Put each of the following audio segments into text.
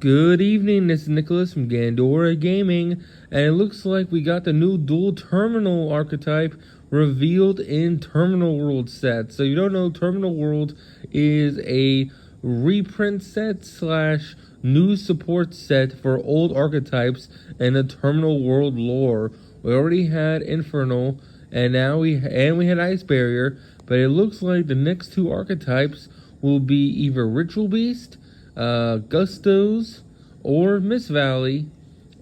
Good evening, this is Nicholas from Gandora Gaming, and it looks like we got the new Duel Terminal archetype revealed in Terminal World set. So you don't know, Terminal World is a reprint set slash new support set for old archetypes in the Terminal World lore. We already had Infernal, and now we had Ice Barrier, but it looks like the next two archetypes will be either Ritual Beast, Gustos, or Mist Valley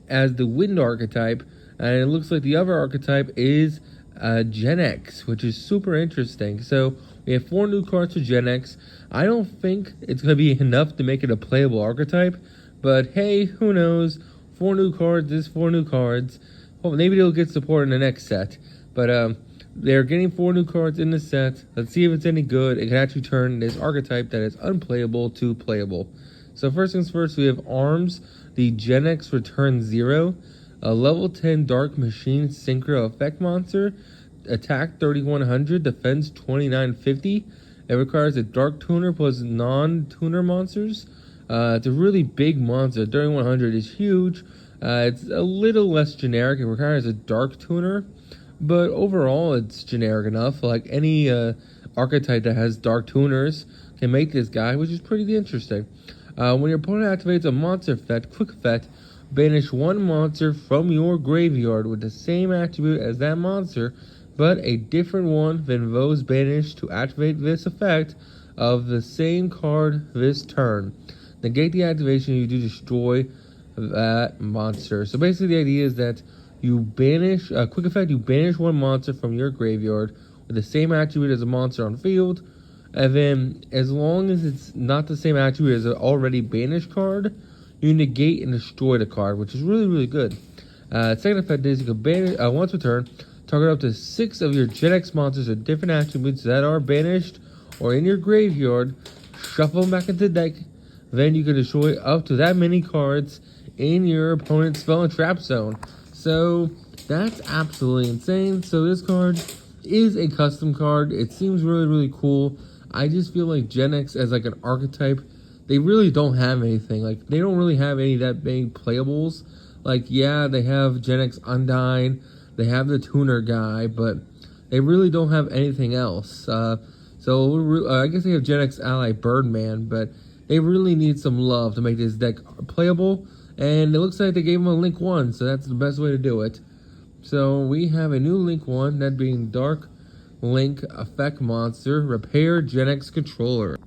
as the wind archetype, and it looks like the other archetype is Genex, which is super interesting. So we have 4 new cards for Genex. I don't think it's going to be enough to make it a playable archetype, but hey, who knows? 4 new cards is 4 new cards. Well, maybe they'll get support in the next set, but they're getting 4 new cards in the set. Let's see if it's any good. It can actually turn this archetype that is unplayable to playable. So first things first, we have Arms, the Genex Return 0, a level 10 Dark Machine Synchro Effect Monster, attack 3100, defense 2950. It requires a Dark Tuner plus non-tuner monsters. It's a really big monster. 3100 is huge. It's a little less generic. It requires a Dark Tuner, but overall it's generic enough. Like any archetype that has Dark Tuners can make this guy, which is pretty interesting. When your opponent activates a monster effect, quick effect, banish 1 monster from your graveyard with the same attribute as that monster, but a different one than those banished to activate this effect of the same card this turn. Negate the activation, you do destroy that monster. So basically the idea is that you banish, quick effect, you banish 1 monster from your graveyard with the same attribute as a monster on field, and then as long as it's not the same attribute as an already banished card, you negate and destroy the card, which is really good. Second effect is you can banish, once per turn, target up to 6 of your Genex monsters with different attributes that are banished or in your graveyard, shuffle them back into the deck, then you can destroy up to that many cards in your opponent's spell and trap zone. So that's absolutely insane. So this card is a custom card. It seems really cool. I just feel like Genex as like an archetype, they really don't have anything. Like they don't really have any that big playables. Like yeah, they have Genex Undyne, they have the tuner guy, but they really don't have anything else. I guess they have Genex Ally Birdman, but they really need some love to make this deck playable. And it looks like they gave him a Link 1, so that's the best way to do it. So we have a new Link 1, that being Dark Link Effect Monster, Repair Genex Controller.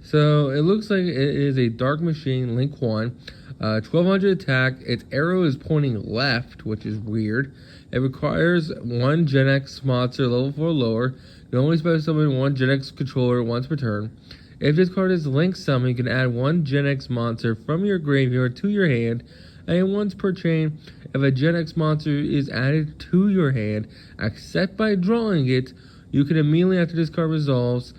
So it looks like it is a Dark Machine Link 1, 1200 attack. Its arrow is pointing left, which is weird. It requires 1 Genex monster level 4 or lower. You can only special summon 1 Genex controller once per turn. If this card is Link Summon, you can add 1 Genex monster from your graveyard to your hand, and once per chain, if a Genex monster is added to your hand, except by drawing it, you can immediately after this card resolves,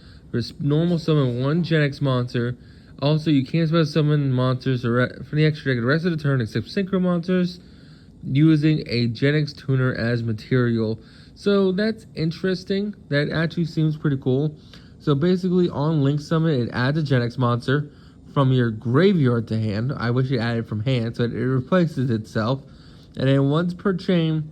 normal summon 1 Genex monster. Also, you can't special summon monsters for the extra deck the rest of the turn except synchro monsters, using a Genex tuner as material. So that's interesting. That actually seems pretty cool. So basically on Link Summon, it adds a Genex monster from your graveyard to hand. I wish it added from hand, so it replaces itself. And then once per chain,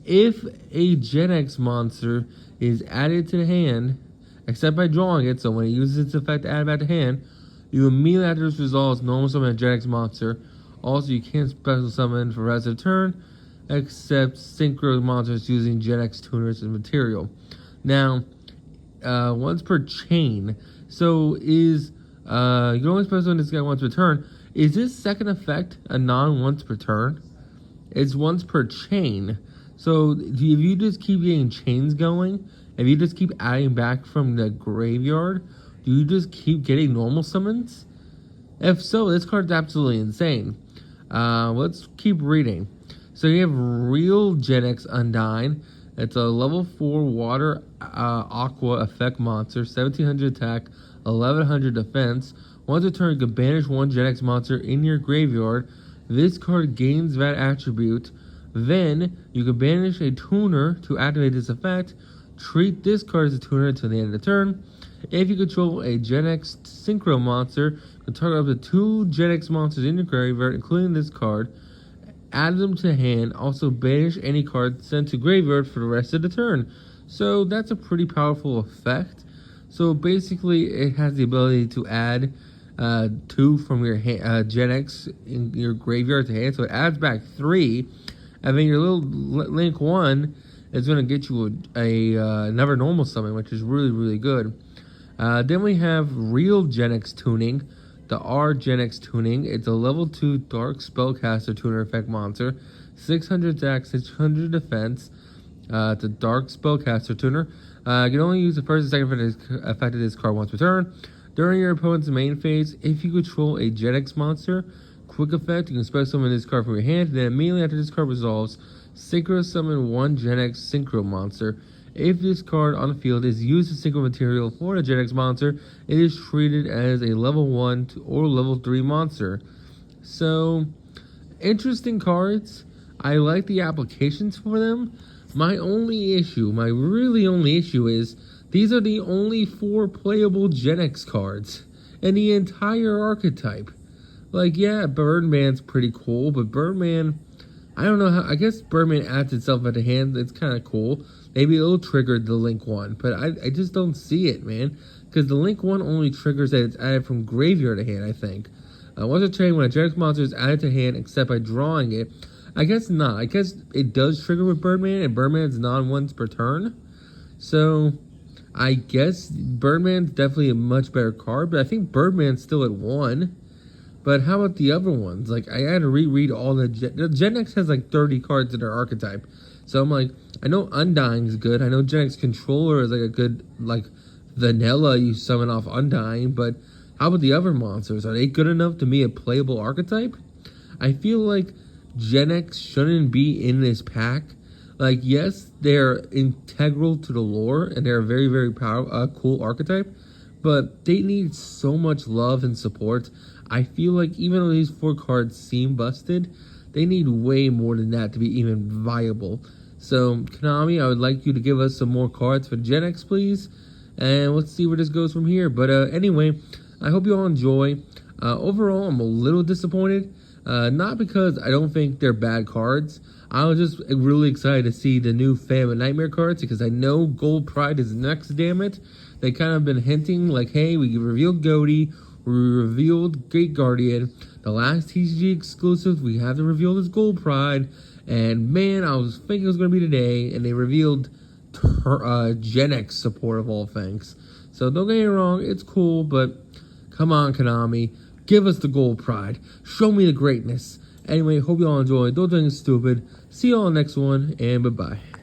if a Genex monster is added to the hand, except by drawing it, so when it uses its effect to add it back to hand, you immediately after this resolves normal summon a Genex monster. Also, you can't special summon for the rest of the turn, except synchro monsters using Genex tuners as material. Now, once per chain, so is you can only special summon this guy once per turn. Is this second effect a non-once per turn? It's once per chain. So if you just keep getting chains going, if you just keep adding back from the graveyard, do you just keep getting normal summons? If so, this card's absolutely insane. Let's keep reading. So you have Real Genex Undyne. It's a level 4 water aqua effect monster, 1700 attack, 1100 defense. Once a turn, you can banish 1 Genex monster in your graveyard. This card gains that attribute. Then you can banish a tuner to activate this effect. Treat this card as a tuner until the end of the turn. If you control a Genex Synchro monster, target up to 2 Genex monsters in your graveyard, including this card. Add them to hand. Also banish any card sent to graveyard for the rest of the turn. So that's a pretty powerful effect. So basically, it has the ability to add 2 from your Genex in your graveyard to hand. So it adds back 3. And then your little Link 1 is going to get you a another normal summon, which is really, really good. Then we have Real Genex Tuning, the R Genex Tuning. It's a level 2 Dark Spellcaster Tuner effect monster. 600 attack, 600 defense. It's a Dark Spellcaster Tuner. You can only use the first and second effect of this card once per turn. During your opponent's main phase, if you control a Genex monster, quick effect, you can special summon this card from your hand. Then immediately after this card resolves, synchro summon 1 Genex Synchro monster. If this card on the field is used as synchro material for the Genex monster, it is treated as a level 1 or level 3 monster. So, interesting cards. I like the applications for them. My really only issue is these are the only 4 playable Genex cards in the entire archetype. Like, yeah, Birdman's pretty cool, but Birdman, I don't know how, I guess Birdman adds itself at the hand. It's kind of cool. Maybe it'll trigger the Link 1, but I just don't see it, man. Because the Link 1 only triggers that it's added from graveyard to hand, I think. Once a turn, when a Genex monster is added to hand except by drawing it, I guess not. I guess it does trigger with Birdman, and Birdman's non-once per turn. So, I guess Birdman's definitely a much better card, but I think Birdman's still at 1. But how about the other ones? Like, I had to reread all the Genex has like 30 cards in their archetype. So I'm like, I know Undying's good. I know Genex Controller is like a good, like, vanilla you summon off Undying. But how about the other monsters? Are they good enough to be a playable archetype? I feel like Genex shouldn't be in this pack. Like, yes, they're integral to the lore, and they're a very, very cool archetype. But they need so much love and support. I feel like even though these 4 cards seem busted, they need way more than that to be even viable. So, Konami, I would like you to give us some more cards for Genex, please. And let's see where this goes from here. But anyway, I hope you all enjoy. Overall, I'm a little disappointed. Not because I don't think they're bad cards. I was just really excited to see the new Famine Nightmare cards because I know Gold Pride is next, damn it. They kind of been hinting like, hey, we revealed Goaty, we revealed Great Guardian. The last TCG exclusive we have to reveal is Gold Pride. And man, I was thinking it was going to be today, and they revealed Genex support of all things. So don't get me wrong, it's cool, but come on, Konami. Give us the Gold Pride. Show me the greatness. Anyway, hope you all enjoyed. Don't do anything stupid. See you all next one, and bye-bye.